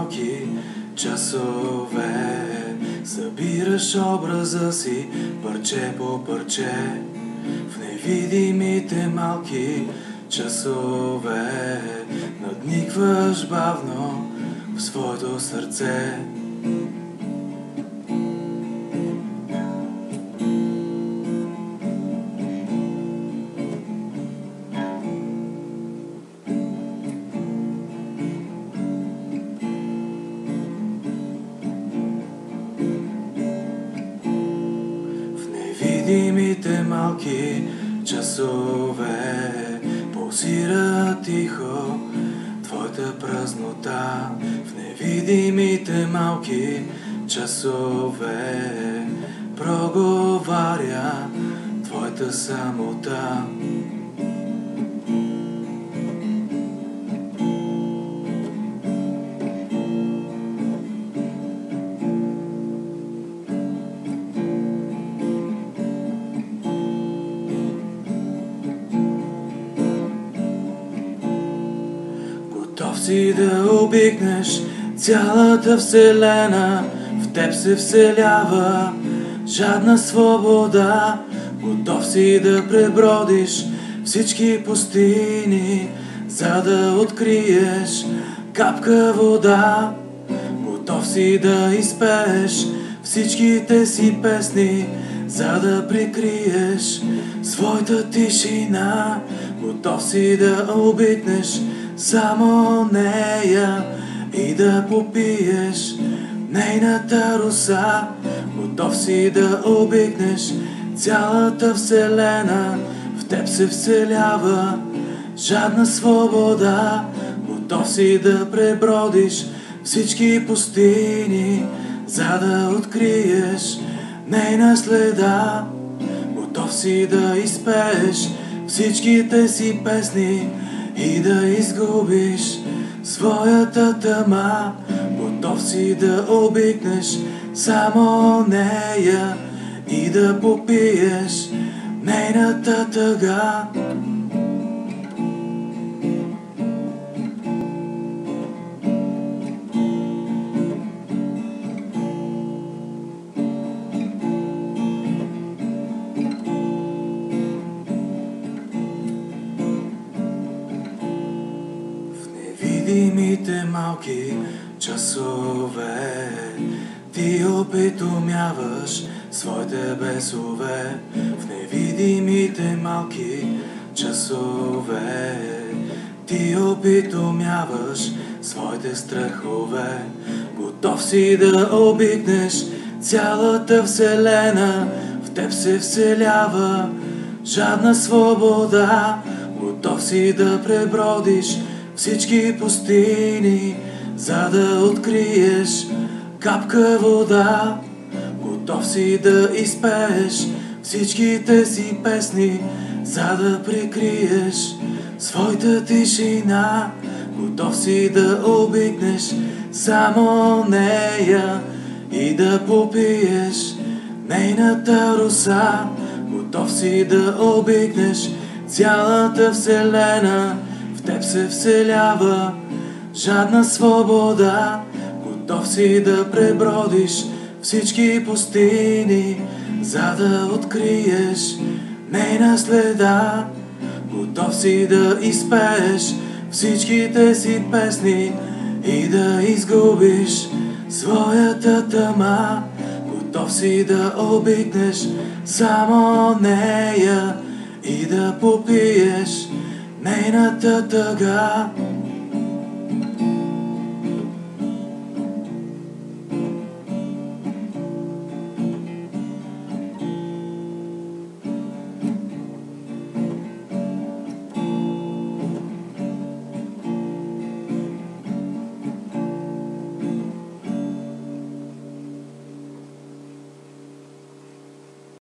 малки часове. Събираш образа си парче по парче в невидимите малки часове. Надникваш бавно в своето сърце. Невидимите малки часове пулсира тихо твоята празнота. В невидимите малки часове проговаря твоята самота. Готов си да обикнеш цялата вселена, в теб се вселява жадна свобода. Готов си да пребродиш всички пустини, за да откриеш капка вода. Готов си да изпееш всичките си песни, за да прикриеш своята тишина. Готов си да обикнеш само нея и да попиеш нейната роса. Готов си да обикнеш цялата вселена, в теб се вселява жадна свобода. Готов си да пребродиш всички пустини, за да откриеш нейна следа. Готов си да изпееш всичките си песни и да изгубиш своята тъма. Готов си да обикнеш само нея и да попиеш нейната тъга. Невидимите малки часове ти опитомяваш своите бесове. В невидимите малки часове ти опитомяваш своите страхове. Готов си да обикнеш цялата вселена, в теб се вселява жадна свобода. Готов си да пребродиш всички пустини, за да откриеш капка вода. Готов си да изпееш всичките си песни, за да прикриеш своята тишина. Готов си да обикнеш само нея и да попиеш нейната роса. Готов си да обикнеш цялата вселена, в теб се вселява жадна свобода. Готов си да пребродиш всички пустини, за да откриеш нейна следа. Готов си да изпееш всичките си песни и да изгубиш своята тъма. Готов си да обикнеш само нея и да попиеш нейната тъга.